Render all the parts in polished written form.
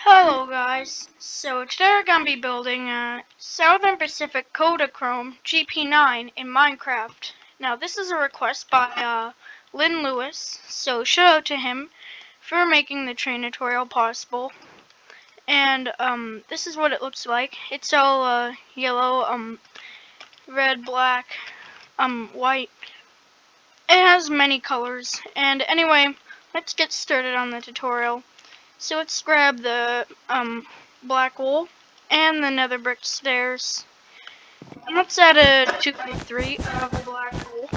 Hello guys, so today we're going to be building a Southern Pacific Kodachrome GP9 in Minecraft. Now this is a request by Lyn Lewis, so shout out to him for making the train tutorial possible. And this is what it looks like. It's all yellow, red, black, white. It has many colors. And anyway, let's get started on the tutorial. So let's grab the black wool and the nether brick stairs. And let's add a 2 by 3 of black wool.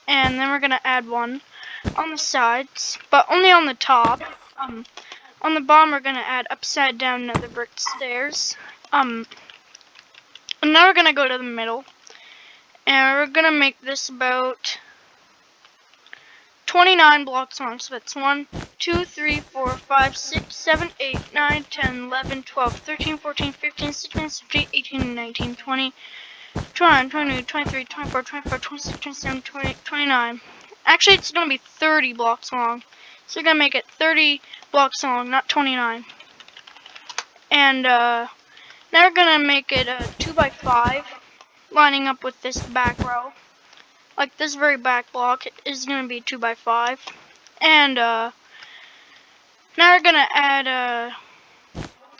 And then we're gonna add one on the sides, but only on the top. On the bottom we're gonna add upside down nether brick stairs. And now we're gonna go to the middle. And we're gonna make this about 29 blocks long, so that's 1, 2, 3, 4, 5, 6, 7, 8, 9, 10, 11, 12, 13, 14, 15, 16, 17, 18, 19, 20, 21, 22, 23, 24, 25, 26, 27, 28, 29. Actually, it's going to be 30 blocks long. So we're going to make it 30 blocks long, not 29. And now we're going to make it a 2 by 5, lining up with this back row. Like this very back block is going to be 2 by 5. And now we're going to add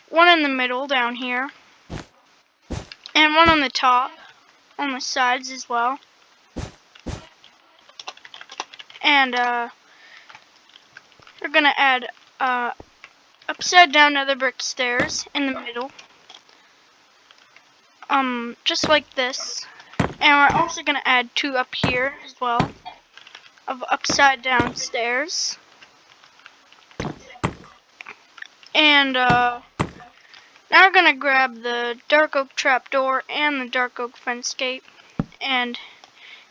one in the middle down here. And one on the top, on the sides as well. And we're going to add upside down nether brick stairs in the middle. Just like this. And we're also going to add 2 up here as well, of upside down stairs. And now we're going to grab the dark oak trapdoor and the dark oak fence gate. And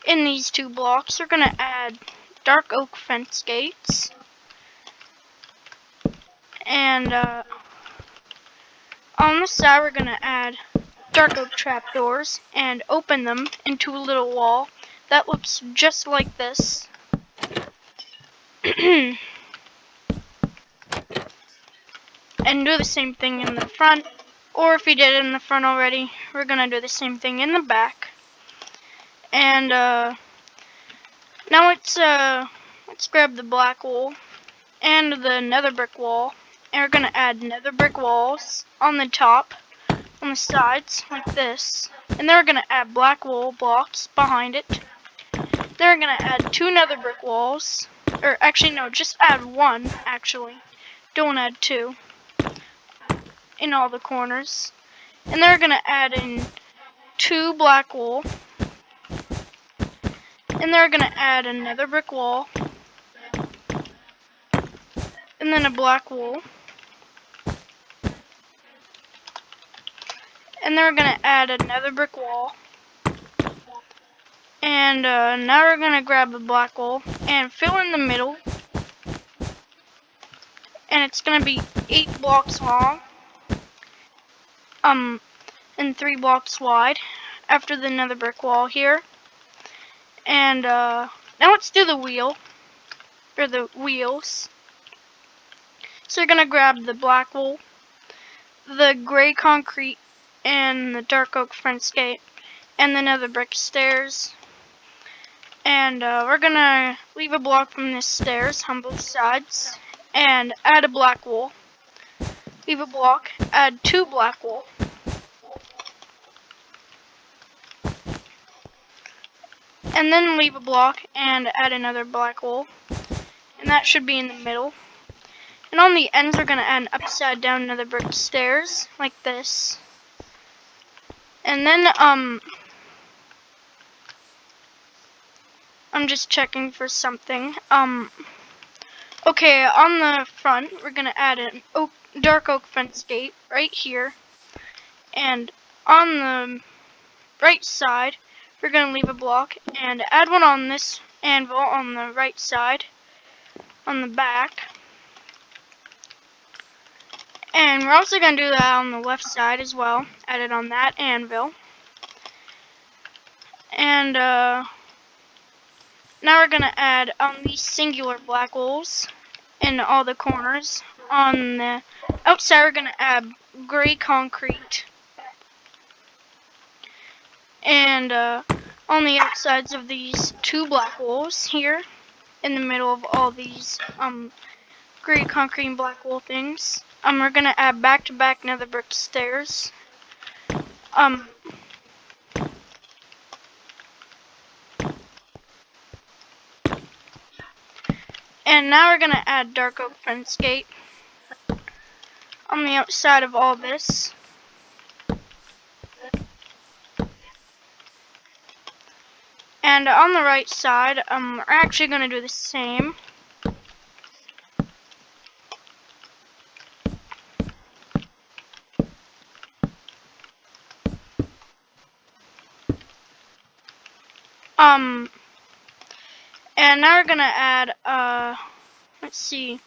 in these 2 blocks, we're going to add dark oak fence gates. And on the side, we're going to add dark oak trapdoors and open them into a little wall that looks just like this. And do the same thing in the front, or if you did it in the front already, we're gonna do the same thing in the back. And now let's grab the black wool and the nether brick wall, and we're gonna add nether brick walls on the top, on the sides, like this. And then we're gonna add black wool blocks behind it. Then we're gonna add 2 nether brick walls, or actually no, just add 1. Actually, don't add 2 in all the corners. And then we're gonna add in 2 black wool. And then we're gonna add another brick wall. And then a black wool. And then we're gonna add another brick wall. And now we're gonna grab the black wool and fill in the middle. And it's gonna be 8 blocks long. And 3 blocks wide after the nether brick wall here. And now let's do the wheel, or the wheels. So you're gonna grab the black wool, the gray concrete, and the dark oak fence gate, and the nether brick stairs. And we're gonna leave a block from the stairs on both sides, and add a black wool. Leave a block, add 2 black wool. And then leave a block and add another black wool. And that should be in the middle. And on the ends we're gonna add an upside down nether brick stairs, like this. And then I'm just checking for something. Okay, on the front we're gonna add an dark oak fence gate right here. And on the right side we're gonna leave a block and add one on this anvil on the right side, on the back. And we're also going to do that on the left side as well. Add it on that anvil. And now we're going to add these singular black wools in all the corners on the outside we're gonna add gray concrete, and on the outsides of these two black walls here, in the middle of all these gray concrete and black wall things, we're gonna add back-to-back nether brick stairs. And now we're gonna add dark oak fence gate on the outside of all this. And on the right side, we're actually gonna do the same. And now we're gonna add, let's see.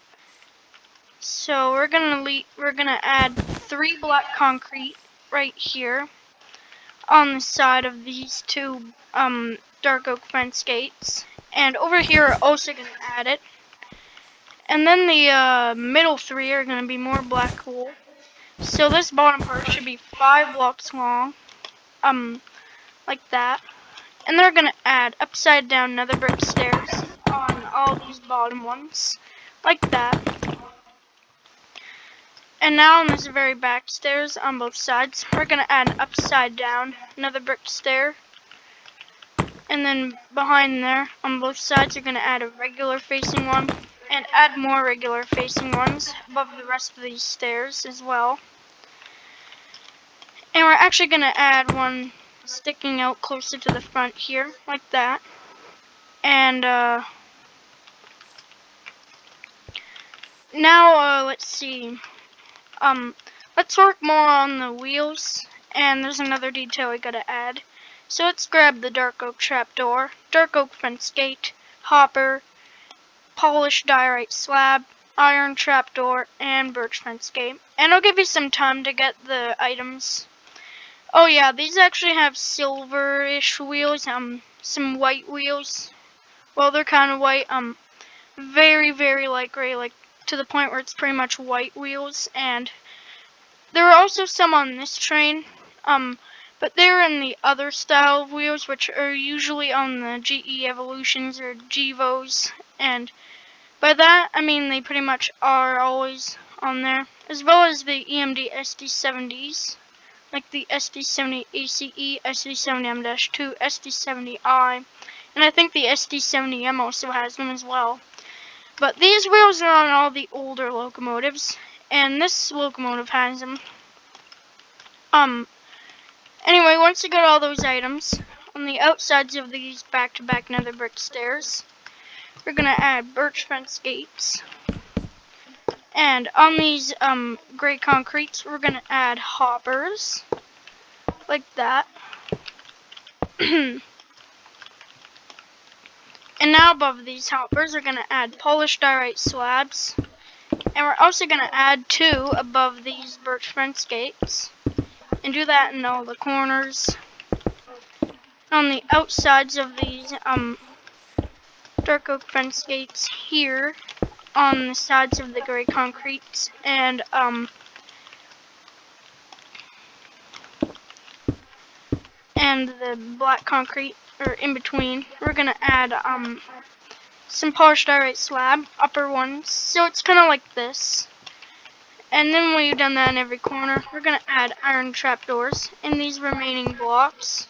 So we're gonna add 3 black concrete right here on the side of these two dark oak fence gates, and over here we're also gonna add it. And then the middle 3 are gonna be more black wool. So this bottom part should be 5 blocks long, like that. And they're gonna add upside down nether brick stairs on all these bottom ones, like that. And now on this very back stairs on both sides, we're gonna add an upside down nether brick stair. And then behind there, on both sides, you're gonna add a regular facing one, and add more regular facing ones above the rest of these stairs as well. And we're actually gonna add one sticking out closer to the front here, like that. And now let's see. Let's work more on the wheels, and there's another detail we gotta add. So let's grab the dark oak trapdoor, dark oak fence gate, hopper, polished diorite slab, iron trapdoor, and birch fence gate. And I'll give you some time to get the items. Oh yeah, these actually have silverish wheels, some white wheels. Well, they're kind of white, very, very light gray, like to the point where it's pretty much white wheels. And there are also some on this train, but they're in the other style of wheels, which are usually on the GE Evolutions or GEVOs, and by that I mean they pretty much are always on there, as well as the EMD SD70s, like the SD70 ACE, SD70M-2, SD70I, and I think the SD70M also has them as well. But these wheels are on all the older locomotives, and this locomotive has them. Anyway, once you get all those items, on the outsides of these back-to-back nether brick stairs, we're gonna add birch fence gates. And on these gray concretes, we're gonna add hoppers, like that. And now above these hoppers, we're gonna add polished diorite slabs. And we're also gonna add 2 above these birch fence gates. And do that in all the corners. On the outsides of these dark oak fence gates here, on the sides of the gray concrete, and the black concrete, or in between, we're gonna add some polished diorite slab, upper ones, so it's kind of like this. And then when you've done that in every corner, we're gonna add iron trapdoors in these remaining blocks.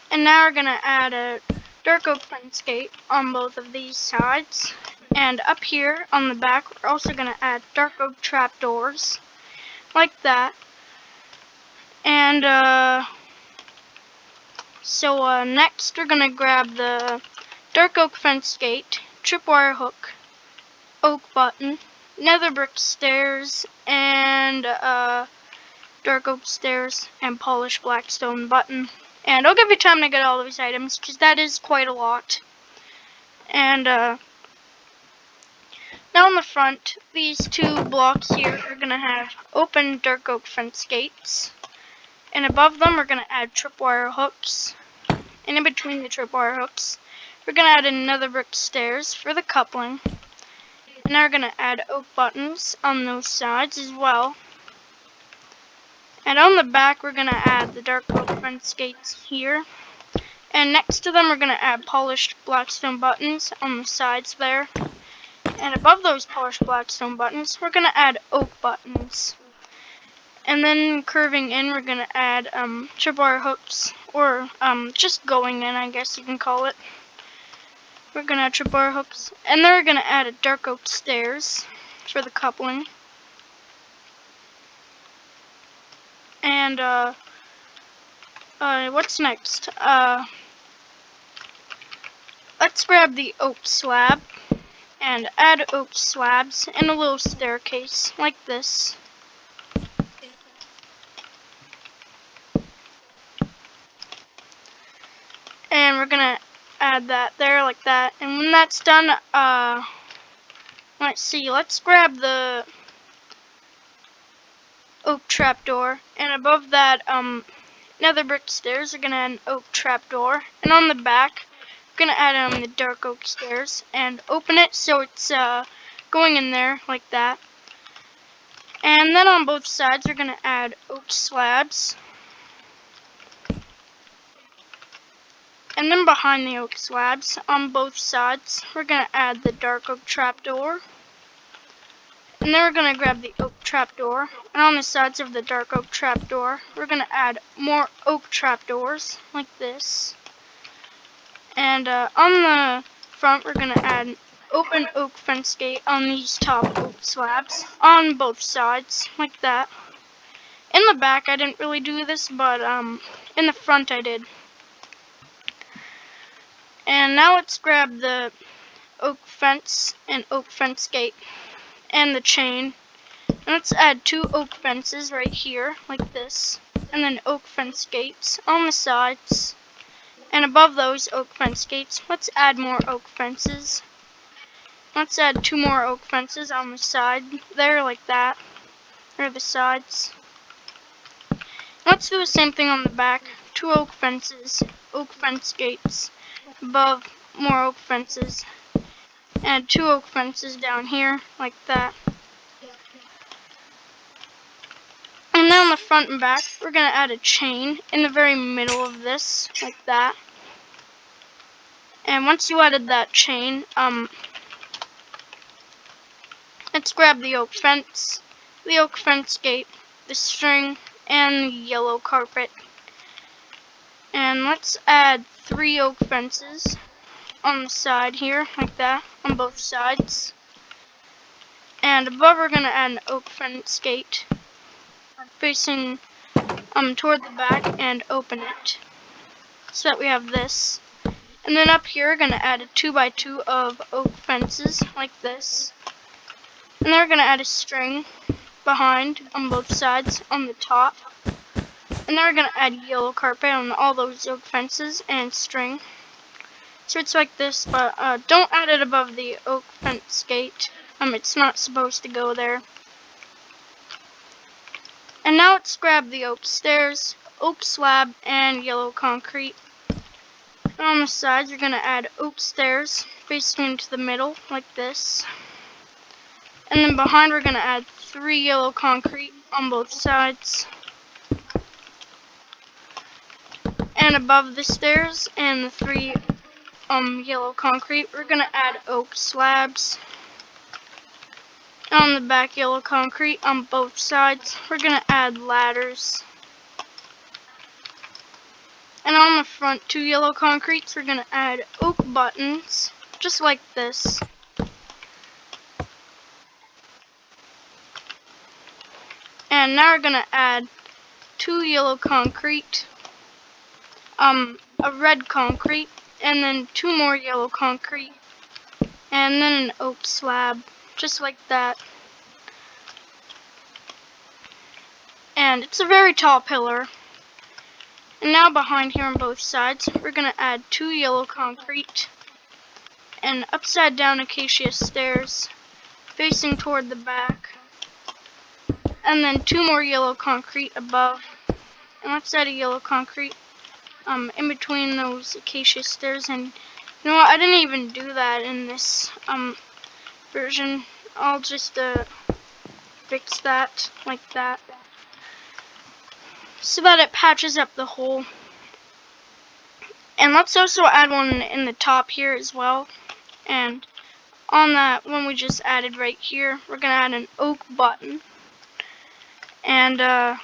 And now we're gonna add a dark oak fence gate on both of these sides. And up here on the back, we're also gonna add dark oak trapdoors, like that. And next we're gonna grab the dark oak fence gate, tripwire hook, oak button, nether brick stairs, and dark oak stairs, and polished blackstone button. And I'll give you time to get all those items, because that is quite a lot. And now on the front, these 2 blocks here are gonna have open dark oak fence gates, and above them we're gonna add tripwire hooks, and in between the tripwire hooks, we're gonna add another brick stairs for the coupling. And now we're gonna add oak buttons on those sides as well. And on the back, we're gonna add the dark oak fence gates here. And next to them, we're gonna add polished blackstone buttons on the sides there. And above those polished blackstone buttons, we're gonna add oak buttons. And then curving in, we're gonna add trapdoor hooks, or just going in, I guess you can call it. We're gonna add trapdoor hooks, and then we're gonna add a dark oak stairs for the coupling. And what's next? Let's grab the oak slab and add oak slabs in a little staircase like this. And we're gonna add that there like that. And when that's done, let's see, let's grab the oak trapdoor, and above that, nether brick stairs, we're gonna add an oak trapdoor, and on the back, we're gonna add the dark oak stairs and open it so it's going in there like that. And then on both sides, we're gonna add oak slabs. And then behind the oak slabs, on both sides, we're gonna add the dark oak trapdoor. And then we're gonna grab the oak trapdoor, and on the sides of the dark oak trapdoor, we're gonna add more oak trapdoors like this. And on the front, we're gonna add an open oak fence gate on these top oak slabs on both sides like that. In the back, I didn't really do this, but in the front, I did. And now let's grab the oak fence and oak fence gate and the chain. And let's add 2 oak fences right here, like this. And then oak fence gates on the sides. And above those oak fence gates, let's add more oak fences. Let's add 2 more oak fences on the side there, like that. Or the sides. Let's do the same thing on the back. 2 oak fences, oak fence gates. Above, more oak fences. And 2 oak fences down here, like that. And then on the front and back, we're going to add a chain in the very middle of this, like that. And once you added that chain, let's grab the oak fence gate, the string, and the yellow carpet. And let's add 3 oak fences on the side here, like that, on both sides. And above, we're going to add an oak fence gate facing toward the back and open it so that we have this. And then up here, we're going to add a 2x2 of oak fences like this. And then we're going to add a string behind on both sides on the top. And then we're going to add yellow carpet on all those oak fences and string. So it's like this, but don't add it above the oak fence gate. It's not supposed to go there. And now let's grab the oak stairs, oak slab, and yellow concrete. And on the sides, you're going to add oak stairs facing into the middle, like this. And then behind, we're going to add 3 yellow concrete on both sides. And above the stairs and the 3 yellow concrete, we're going to add oak slabs. On the back, yellow concrete on both sides, we're going to add ladders. And on the front, 2 yellow concretes, we're going to add oak buttons, just like this. And now we're going to add 2 yellow concrete, a red concrete, and then 2 more yellow concrete, and then an oak slab, just like that. And it's a very tall pillar. And now behind here on both sides, we're going to add 2 yellow concrete and upside down acacia stairs facing toward the back. And then 2 more yellow concrete above. And let's add a yellow concrete in between those acacia stairs and You know what? I didn't even do that in this version. I'll just fix that like that, so that it patches up the hole. And let's also add one in the top here as well. And on that one we just added right here, we're gonna add an oak button. And now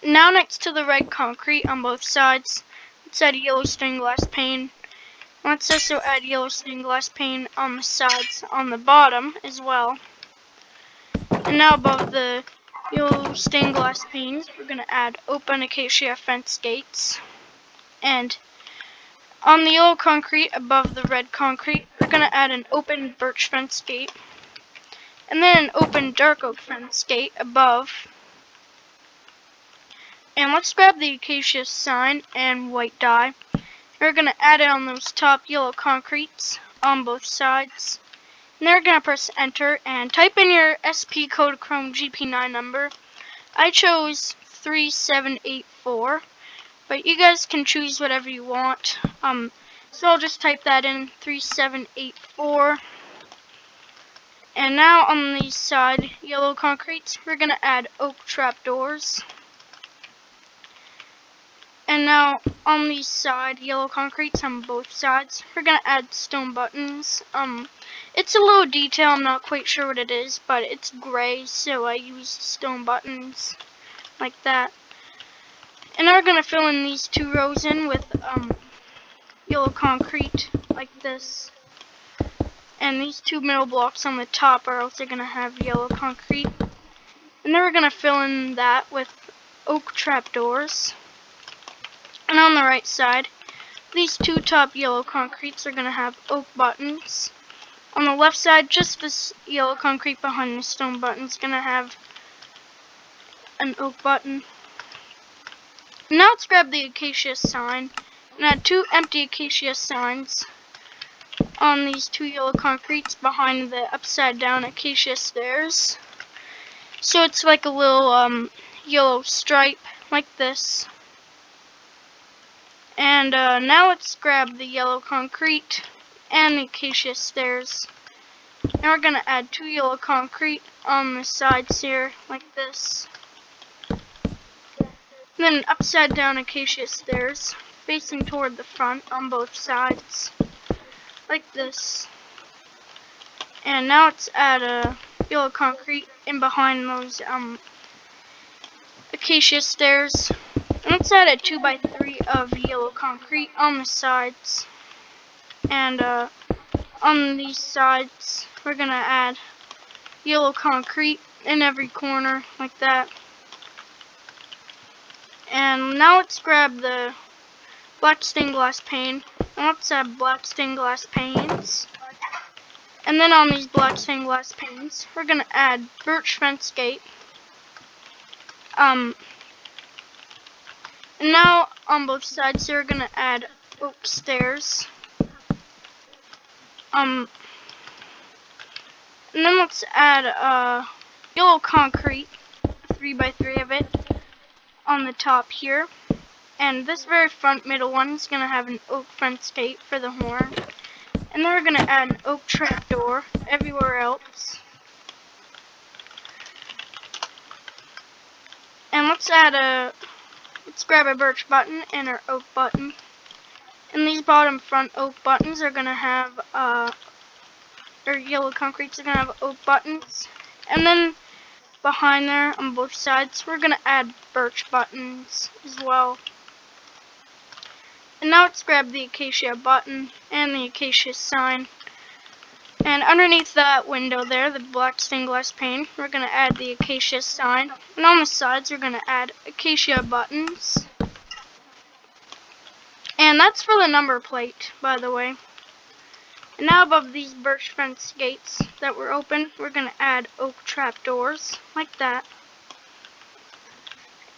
next to the red concrete on both sides, let's add yellow stained glass pane. Let's also add yellow stained glass pane on the sides, on the bottom as well. And now above the yellow stained glass panes, we're going to add open acacia fence gates. And on the yellow concrete above the red concrete, we're going to add an open birch fence gate. And then an open dark oak fence gate above. And let's grab the acacia sign and white dye. We're going to add it on those top yellow concretes on both sides. And then we're going to press enter and type in your SP Kodachrome GP9 number. I chose 3784, but you guys can choose whatever you want. So I'll just type that in, 3784. And now on the side yellow concretes, we're going to add oak trapdoors. And now on the side yellow concretes on both sides, we're going to add stone buttons. It's a little detail, I'm not quite sure what it is, but it's gray, so I used stone buttons like that. And now we're going to fill in these two rows in with yellow concrete like this. And these two middle blocks on the top are also going to have yellow concrete. And then we're going to fill in that with oak trapdoors. And on the right side, these two top yellow concretes are going to have oak buttons. On the left side, just this yellow concrete behind the stone button is going to have an oak button. Now let's grab the acacia sign and add two empty acacia signs on these two yellow concretes behind the upside down acacia stairs. So it's like a little yellow stripe like this. And now let's grab the yellow concrete and the acacia stairs. Now we're going to add two yellow concrete on the sides here like this. And then upside down acacia stairs facing toward the front on both sides like this. And now let's add a yellow concrete in behind those acacia stairs. And let's add a 2x3 of yellow concrete on the sides. And on these sides, we're going to add yellow concrete in every corner like that. And now let's grab the black stained glass pane. And let's add black stained glass panes. And then on these black stained glass panes, we're going to add birch fence gate. And now on both sides here, we're going to add oak stairs. And then let's add yellow concrete, 3x3 of it, on the top here. And this very front middle one is going to have an oak fence gate for the horn. And then we're going to add an oak trapdoor everywhere else. And let's grab a birch button and our oak button. And these bottom front oak buttons are going to have, or yellow concretes are going to have oak buttons. And then behind there on both sides, we're going to add birch buttons as well. And now let's grab the acacia button and the acacia sign. And underneath that window there, the black stained glass pane, we're going to add the acacia sign. And on the sides, we're going to add acacia buttons. And that's for the number plate, by the way. And now above these birch fence gates that were open, we're going to add oak trapdoors, like that.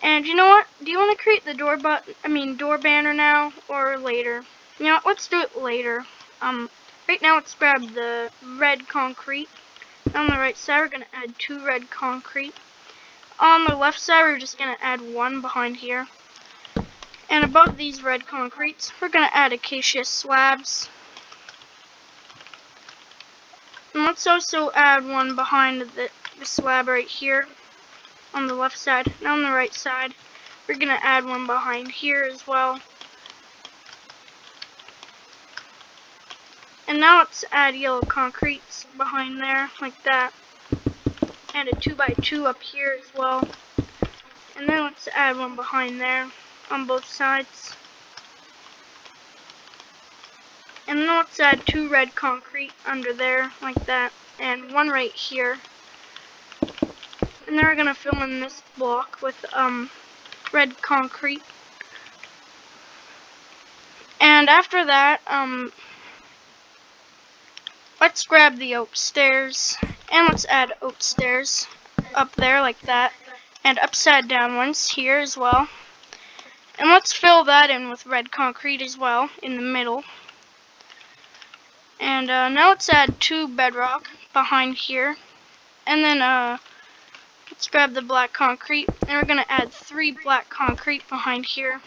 And you know what? Do you want to create the door banner now, or later? You know what? Let's do it later. Right now, let's grab the red concrete. On the right side, we're going to add two red concrete. On the left side, we're just going to add one behind here. And above these red concretes, we're going to add acacia slabs. And let's also add one behind the slab right here on the left side. And on the right side, we're going to add one behind here as well. And now let's add yellow concrete behind there, like that. And a 2x2 up here as well. And then let's add one behind there on both sides. And then let's add 2 red concrete under there, like that. And one right here. And then we're going to fill in this block with red concrete. And after that, let's grab the oak stairs, and let's add oak stairs up there like that, and upside down ones here as well. And let's fill that in with red concrete as well in the middle. And now let's add 2 bedrock behind here, and then let's grab the black concrete, and we're going to add 3 black concrete behind here.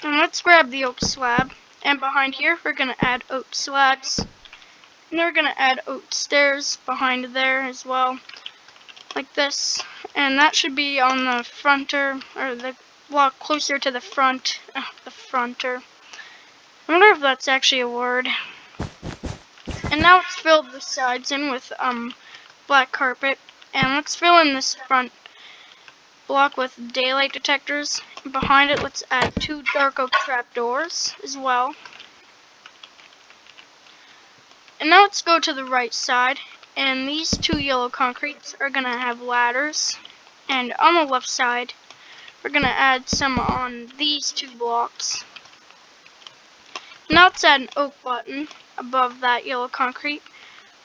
And let's grab the oak slab, and behind here we're going to add oak slabs. And then we're going to add oak stairs behind there as well, like this. And that should be on the fronter, or the block closer to the front, the fronter. I wonder if that's actually a word. And now let's fill the sides in with black carpet. And let's fill in this front block with daylight detectors. And behind it, let's add 2 dark oak trapdoors as well. And now let's go to the right side. And these 2 yellow concretes are going to have ladders. And on the left side, we're going to add some on these 2 blocks. Now let's add an oak button above that yellow concrete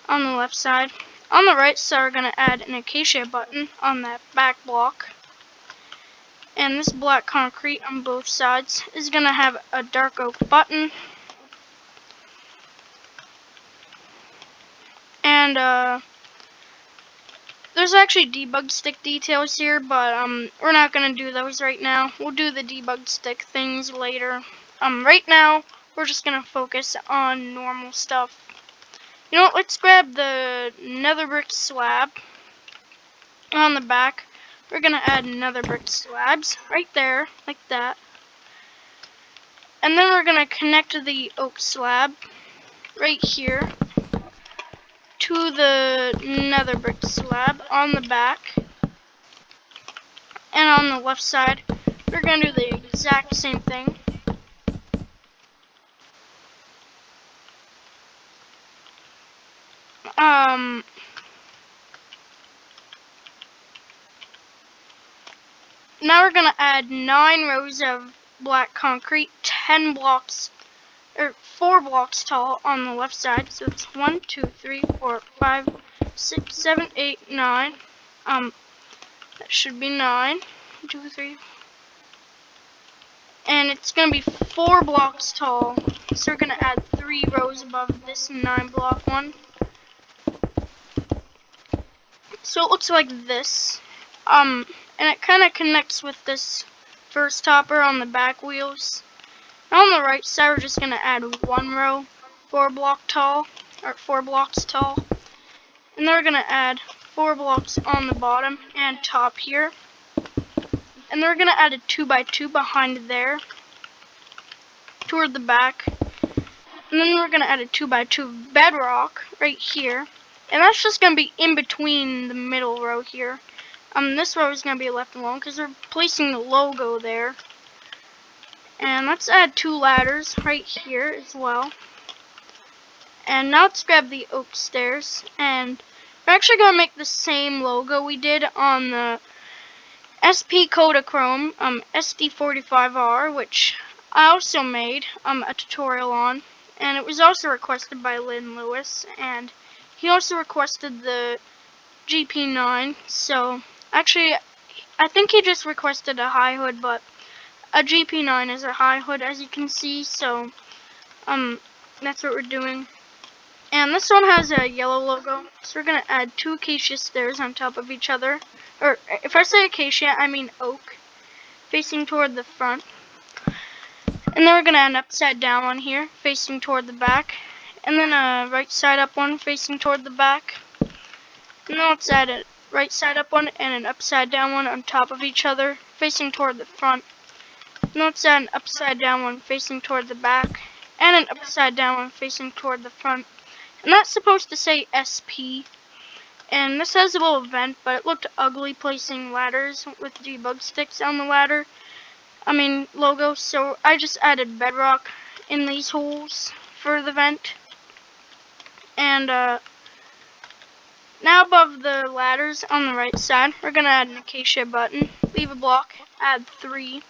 on the left side. On the right side, we're going to add an acacia button on that back block. And this black concrete on both sides is going to have a dark oak button. And there's actually debug stick details here, but we're not going to do those right now. We'll do the debug stick things later. Right now, we're just going to focus on normal stuff. You know what, let's grab the nether brick slab on the back. We're going to add nether brick slabs right there, like that. And then we're going to connect the oak slab right here to the nether brick slab on the back. And on the left side, we're going to do the exact same thing. Now we're going to add 9 rows of black concrete, 10 blocks, or 4 blocks tall on the left side. So it's 1, 2, 3, 4, 5, 6, 7, 8, 9. That should be 9. 1, 2, 3. And it's going to be 4 blocks tall. So we're going to add 3 rows above this 9 block one. So it looks like this. And it kind of connects with this first topper on the back wheels. And on the right side, we're just going to add 1 row, 4 blocks tall. And then we're going to add 4 blocks on the bottom and top here. And then we're going to add a 2x2 behind there, toward the back. And then we're going to add a 2x2 bedrock right here. And that's just going to be in between the middle row here. This row is going to be left alone because we're placing the logo there. And let's add 2 ladders right here as well. And now let's grab the oak stairs. And we're actually going to make the same logo we did on the SP Kodachrome SD45R, which I also made a tutorial on. And it was also requested by Lyn Lewis. And he also requested the GP9. So actually, I think he just requested a high hood, but a GP9 is a high hood, as you can see. So that's what we're doing. And this one has a yellow logo, so we're going to add 2 acacia stairs on top of each other. Or if I say acacia, I mean oak. facing toward the front. And then we're going to add an upside down one here, facing toward the back. And then a right side up one facing toward the back. And then let's add a right side up one and an upside down one on top of each other, facing toward the front. And then let's add an upside down one facing toward the back, and an upside down one facing toward the front. And that's supposed to say SP. And this has a little vent, but it looked ugly placing ladders with debug sticks on the logo. So I just added bedrock in these holes for the vent. And now above the ladders on the right side, we're going to add an acacia button, leave a block, add 3.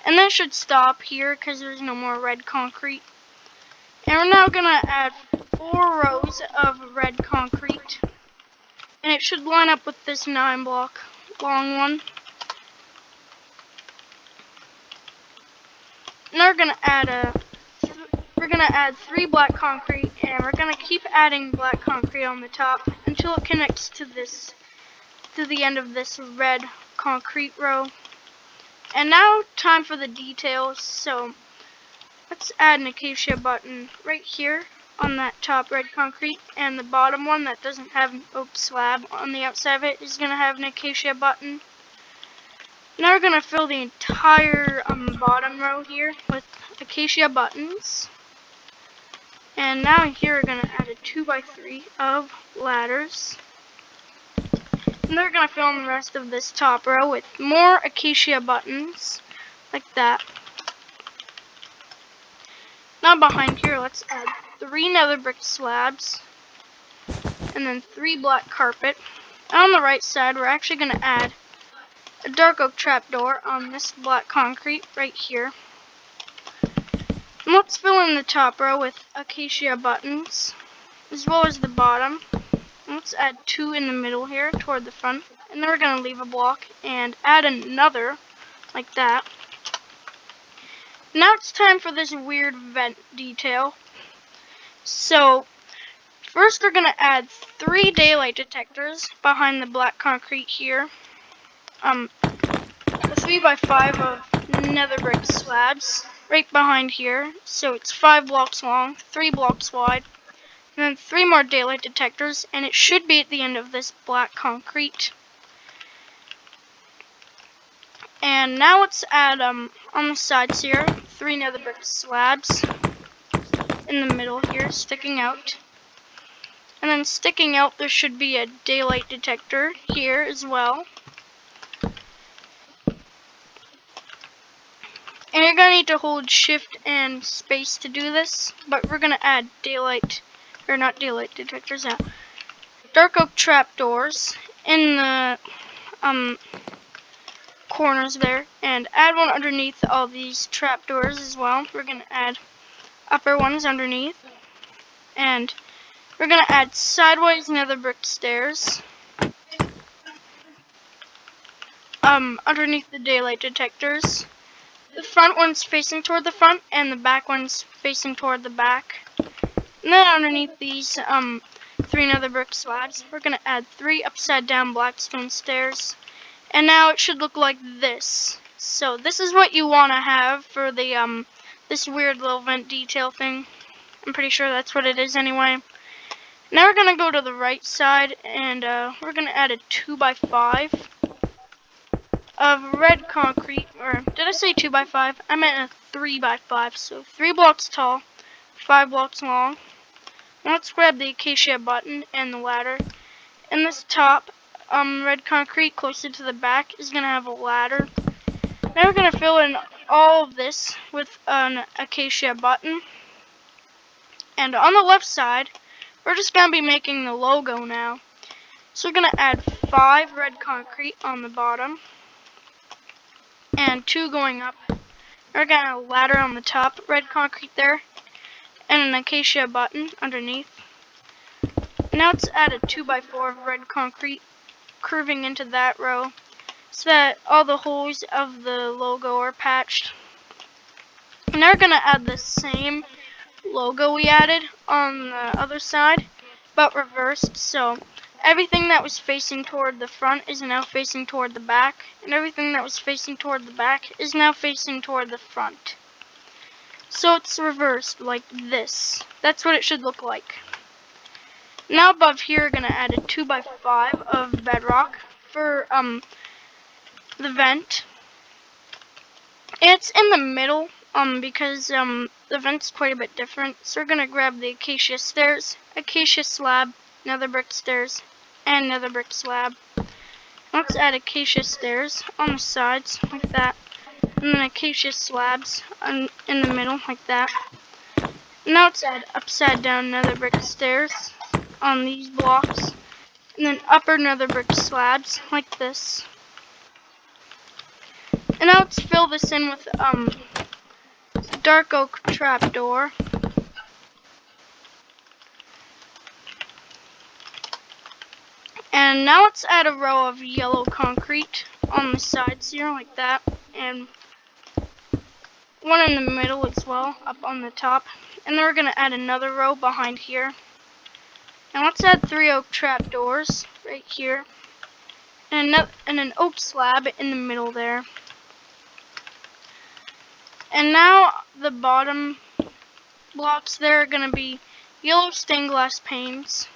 And then it should stop here because there's no more red concrete. And we're now going to add 4 rows of red concrete. And it should line up with this 9 block long one. And we're going to add 3 black concrete, and we're going to keep adding black concrete on the top until it connects to the end of this red concrete row. And now time for the details. So let's add an acacia button right here on that top red concrete, and the bottom one that doesn't have an oak slab on the outside of it is going to have an acacia button. Now we're going to fill the entire bottom row here with acacia buttons. And now here we're going to add a 2x3 of ladders. And they're going to fill in the rest of this top row with more acacia buttons, like that. Now behind here, let's add 3 nether brick slabs, and then 3 black carpet. And on the right side, we're actually going to add a dark oak trapdoor on this black concrete right here. And let's fill in the top row with acacia buttons, as well as the bottom. And let's add 2 in the middle here toward the front. And then we're going to leave a block and add another, like that. Now it's time for this weird vent detail. So first we're going to add 3 daylight detectors behind the black concrete here. A 3x5 of nether brick slabs right behind here. So it's 5 blocks long, 3 blocks wide. And then 3 more daylight detectors, and it should be at the end of this black concrete. And now let's add on the sides here 3 nether brick slabs in the middle here, sticking out. And then sticking out, there should be a daylight detector here as well. And you're going to need to hold shift and space to do this, but we're going to add dark oak trapdoors in the corners there, and add one underneath all these trapdoors as well. We're going to add upper ones underneath, and we're going to add sideways nether brick stairs underneath the daylight detectors. The front one's facing toward the front, and the back one's facing toward the back. And then underneath these 3 nether brick slabs, we're going to add 3 upside down blackstone stairs. And now it should look like this. So this is what you want to have for the this weird little vent detail thing. I'm pretty sure that's what it is anyway. Now we're going to go to the right side, and we're going to add a 2x5 of red concrete, or did I say 2x5? I meant a 3x5, so 3 blocks tall, 5 blocks long. Now let's grab the acacia button and the ladder. And this top red concrete closer to the back is going to have a ladder. Now we're going to fill in all of this with an acacia button. And on the left side, we're just going to be making the logo now. So we're going to add 5 red concrete on the bottom, and 2 going up. We're going to add a ladder on the top, red concrete there, and an acacia button underneath. Now let's add a 2x4 of red concrete curving into that row, so that all the holes of the logo are patched. And now we're going to add the same logo we added on the other side, but reversed. So everything that was facing toward the front is now facing toward the back, and everything that was facing toward the back is now facing toward the front. So it's reversed like this. That's what it should look like. Now above here, we're gonna add a 2x5 of bedrock for the vent. It's in the middle because the vent's quite a bit different. So we're gonna grab the acacia stairs, acacia slab, another brick stairs, and another brick slab. Let's add acacia stairs on the sides like that, and then acacia slabs in the middle like that. Now let's add upside down nether brick stairs on these blocks, and then upper nether brick slabs like this. And now let's fill this in with dark oak trapdoor. And now let's add a row of yellow concrete on the sides here like that, and one in the middle as well up on the top. And then we're going to add another row behind here. And let's add 3 oak trapdoors right here, and an oak slab in the middle there. And now the bottom blocks there are going to be yellow stained glass panes.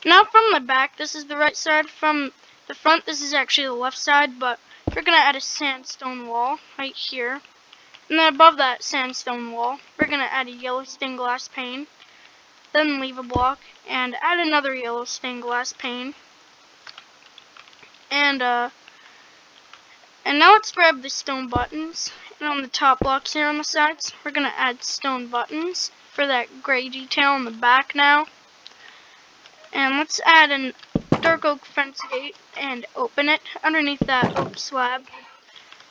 Now from the back, this is the right side. From the front, this is actually the left side, but we're going to add a sandstone wall right here. And then above that sandstone wall, we're going to add a yellow stained glass pane. Then leave a block and add another yellow stained glass pane. And now let's grab the stone buttons. And on the top blocks here on the sides, we're going to add stone buttons for that gray detail on the back now. And let's add a dark oak fence gate and open it underneath that oak slab.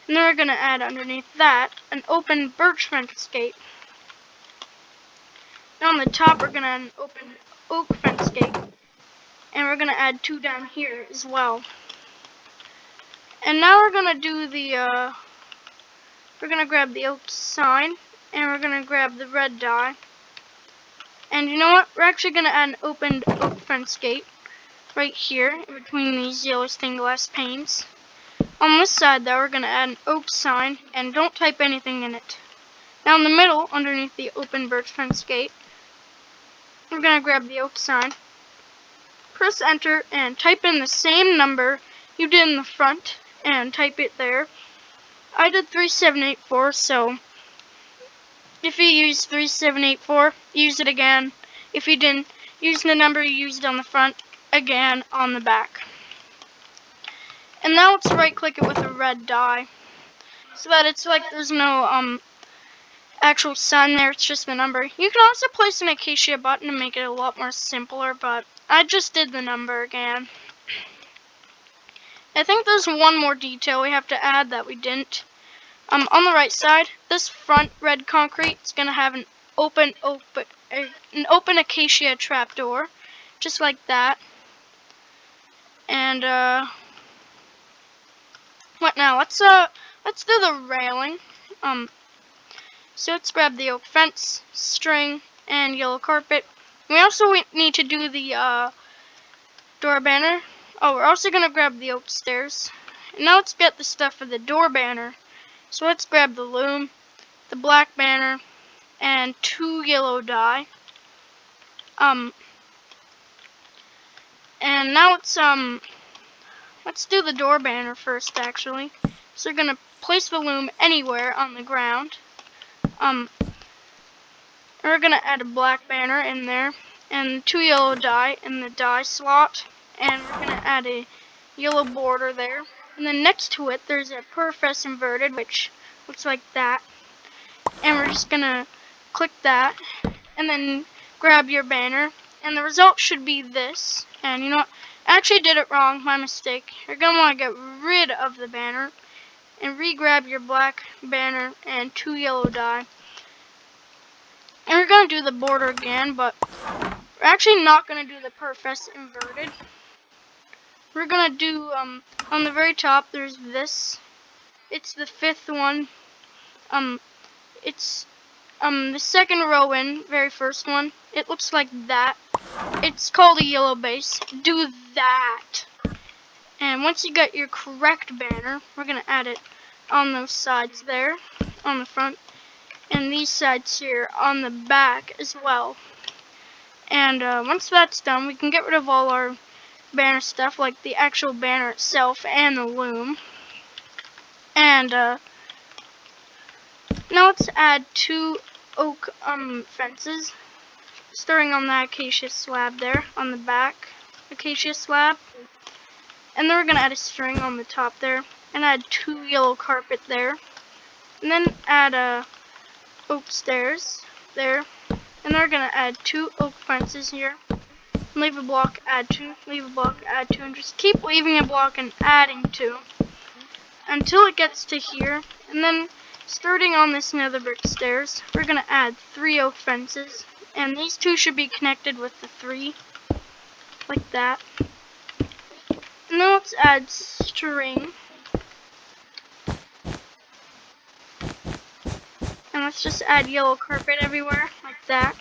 And then we're going to add underneath that an open birch fence gate. Now on the top, we're going to add an open oak fence gate. And we're going to add 2 down here as well. And now we're going to do the, we're going to grab the oak sign, and we're going to grab the red dye. And you know what? We're actually going to add an opened oak fence gate right here in between these yellow stained glass panes. On this side, though, we're going to add an oak sign, and don't type anything in it. Now in the middle, underneath the open birch fence gate, we're going to grab the oak sign, press enter, and type in the same number you did in the front, and type it there. I did 3784, so if you used 3784, use it again. If you didn't, use the number you used on the front again on the back. And now let's right click it with a red dye so that it's like there's no actual sign there, it's just the number. You can also place an acacia button to make it a lot more simpler, but I just did the number again. I think there's one more detail we have to add that we didn't. On the right side, this front red concrete is going to have an open acacia trapdoor, just like that. And what now? Let's do the railing. So let's grab the oak fence, string, and yellow carpet. We also need to do the door banner. Oh, we're also going to grab the oak stairs. And now let's get the stuff for the door banner. So let's grab the loom, the black banner, and 2 yellow dye. And now let's do the door banner first, actually. So we're gonna place the loom anywhere on the ground. We're gonna add a black banner in there, and 2 yellow dye in the dye slot, and we're gonna add a yellow border there. And then next to it, there's a purpose inverted, which looks like that. And we're just gonna click that, and then grab your banner. And the result should be this. And you know what? I actually did it wrong, my mistake. You're gonna want to get rid of the banner, and re-grab your black banner and 2 yellow dye. And we're gonna do the border again, but we're actually not gonna do the purpose inverted. We're gonna do, on the very top, there's this. It's the 5th one. It's, the second row in, very first one. It looks like that. It's called a yellow base. Do that. And once you got your correct banner, we're going to add it on those sides there, on the front, and these sides here on the back as well. And once that's done, we can get rid of all our banner stuff, like the actual banner itself and the loom. And now let's add 2 oak fences, starting on the acacia slab there, on the back acacia slab. And then we're going to add a string on the top there, and add 2 yellow carpet there. And then add oak stairs there. And then we're going to add 2 oak fences here. Leave a block, add 2, leave a block, add 2, and just keep leaving a block and adding 2 until it gets to here. And then starting on this nether brick stairs, we're going to add 3 oak fences, and these 2 should be connected with the 3, like that. And then let's add string, and let's just add yellow carpet everywhere, like that.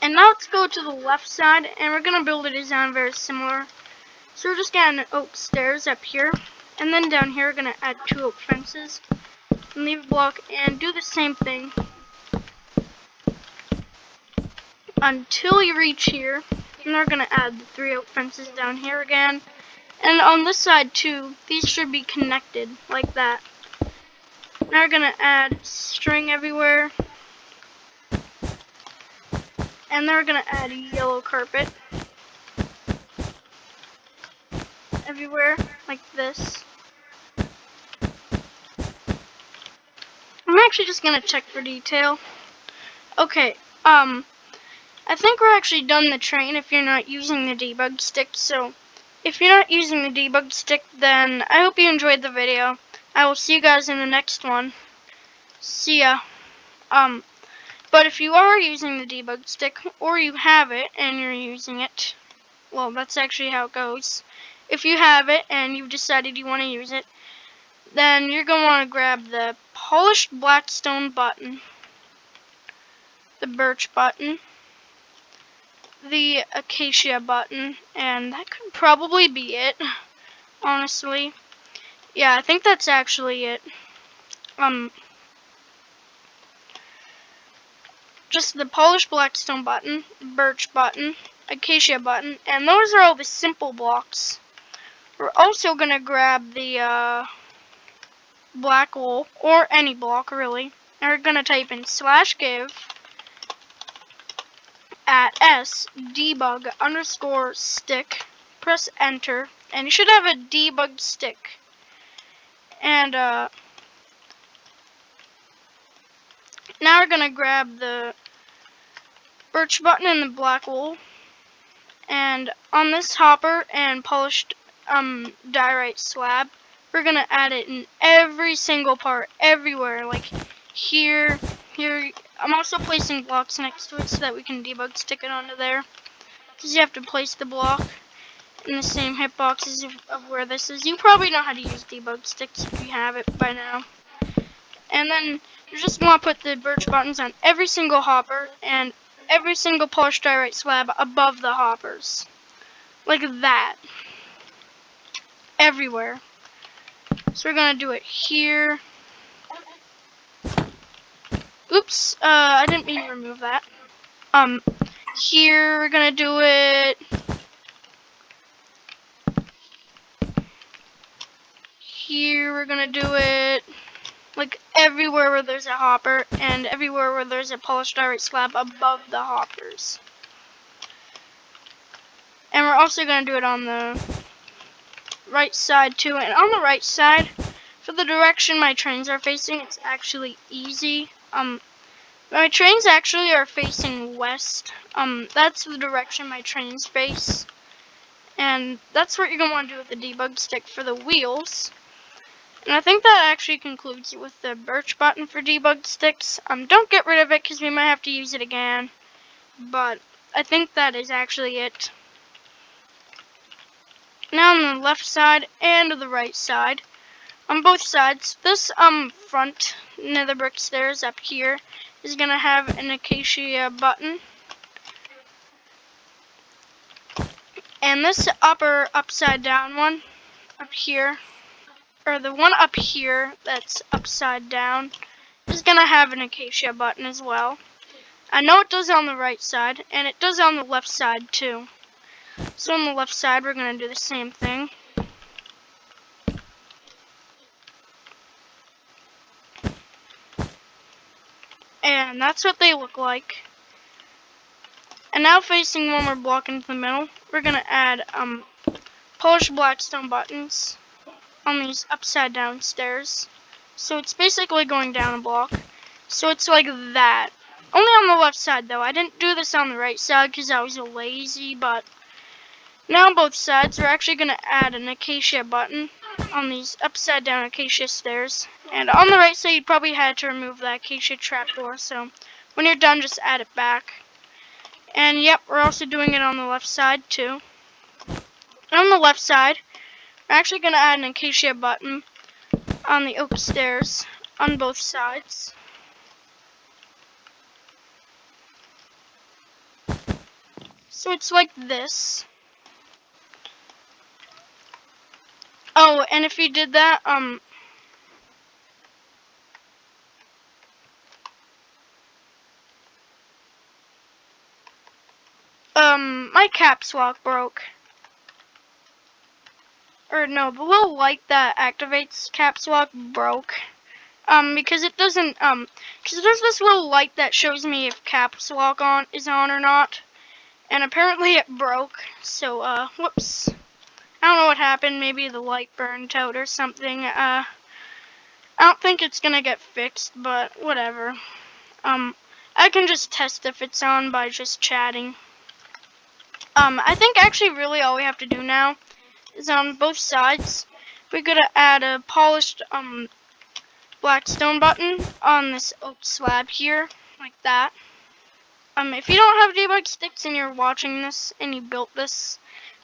And now let's go to the left side, and we're going to build a design very similar. So we're just going to add oak stairs up here, and then down here we're going to add 2 oak fences, and leave a block, and do the same thing until you reach here. And we're going to add the 3 oak fences down here again. And on this side too, these should be connected, like that. Now we're going to add string everywhere. And then we're going to add yellow carpet everywhere, like this. I'm actually just going to check for detail. Okay, I think we're actually done the train if you're not using the debug stick. So if you're not using the debug stick, then I hope you enjoyed the video. I will see you guys in the next one. See ya. But if you are using the debug stick, or you have it and you're using it, well, that's actually how it goes. If you have it and you've decided you want to use it, then you're going to want to grab the polished blackstone button, the birch button, the acacia button, and that could probably be it, honestly. Yeah, I think that's actually it. Just the polished blackstone button, birch button, acacia button, and those are all the simple blocks. We're also going to grab the black wool, or any block really, and we're going to type in /give at /debug_stick, press enter, and you should have a debug stick. And now we're going to grab the birch button and the black wool, and on this hopper and polished diorite slab, we're going to add it in every single part, everywhere, like here. I'm also placing blocks next to it so that we can debug stick it onto there, because you have to place the block in the same hitboxes of where this is. You probably know how to use debug sticks if you have it by now. And then you just want to put the birch buttons on every single hopper and every single polished diorite slab above the hoppers, like that, everywhere. So we're gonna do it here. Oops, I didn't mean to remove that. Here we're gonna do it. Here we're gonna do it. Like everywhere where there's a hopper, and everywhere where there's a polished diorite slab above the hoppers. And we're also gonna do it on the right side too. And on the right side, for the direction my trains are facing, it's actually easy. My trains actually are facing west. That's the direction my trains face. And that's what you're going to want to do with the debug stick for the wheels. And I think that actually concludes it with the birch button for debug sticks. Don't get rid of it because we might have to use it again. But I think that is actually it. Now on the left side and the right side, on both sides, this front nether brick stairs up here is going to have an acacia button. And this upper upside down one up here, or the one up here that's upside down, is going to have an acacia button as well. I know it does on the right side, and it does on the left side too. So on the left side, we're going to do the same thing. And that's what they look like. And now facing one more block into the middle, we're going to add polished blackstone buttons on these upside down stairs. So it's basically going down a block. So it's like that. Only on the left side though. I didn't do this on the right side because I was lazy, but now on both sides we're actually going to add an acacia button on these upside down acacia stairs. And on the right side you probably had to remove the acacia trapdoor, so when you're done just add it back. And yep, we're also doing it on the left side too. And on the left side, we're actually going to add an acacia button on the oak stairs on both sides. So it's like this. Oh, and if you did that, my caps lock broke. Or no, the little light that activates caps lock broke. Because it doesn't, because there's this little light that shows me if caps lock is on or not. And apparently it broke, so, whoops. I don't know what happened, maybe the light burned out or something. I don't think it's gonna get fixed, but whatever. I can just test if it's on by just chatting. I think actually really all we have to do now is on both sides, we're gonna add a polished, blackstone button on this oak slab here, like that. If you don't have debug sticks and you're watching this and you built this,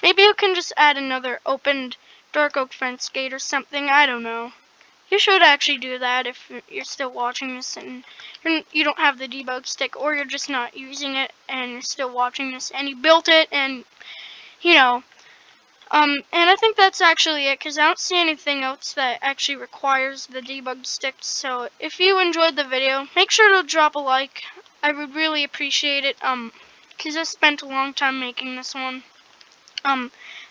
maybe you can just add another opened dark oak fence gate or something, I don't know. You should actually do that if you're still watching this and you don't have the debug stick, or you're just not using it and you're still watching this and you built it and, you know. And I think that's actually it, because I don't see anything else that actually requires the debug stick. So if you enjoyed the video, make sure to drop a like. I would really appreciate it, because I spent a long time making this one.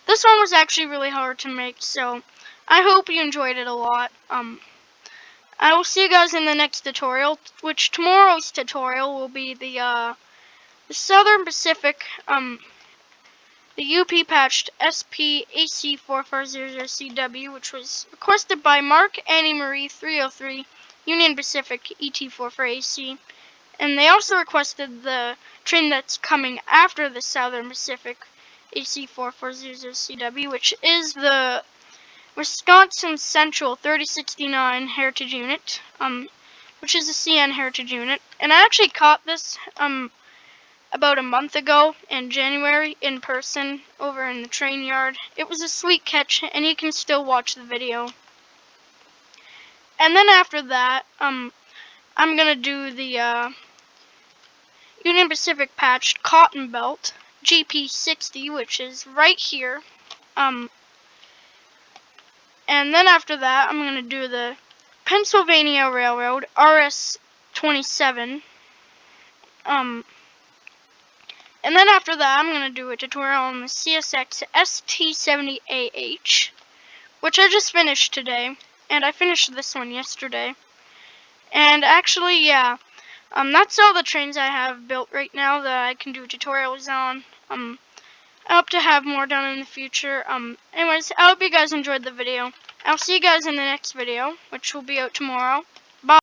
This one was actually really hard to make, so I hope you enjoyed it a lot. I will see you guys in the next tutorial, which tomorrow's tutorial will be the Southern Pacific, the UP patched SP-AC4400CW, which was requested by Mark Annie Marie 303 Union Pacific ET44AC. And they also requested the train that's coming after the Southern Pacific AC4400CW, which is the Wisconsin Central 3069 Heritage Unit, which is a CN Heritage Unit. And I actually caught this, about a month ago in January in person over in the train yard. It was a sweet catch, and you can still watch the video. And then after that, I'm gonna do the Union Pacific patched cotton belt GP60, which is right here. And then after that, I'm gonna do the Pennsylvania Railroad RS-27. And then after that, I'm going to do a tutorial on the CSX ST70AH, which I just finished today, and I finished this one yesterday. And actually, yeah, that's all the trains I have built right now that I can do tutorials on. I hope to have more done in the future. Anyways, I hope you guys enjoyed the video. I'll see you guys in the next video, which will be out tomorrow.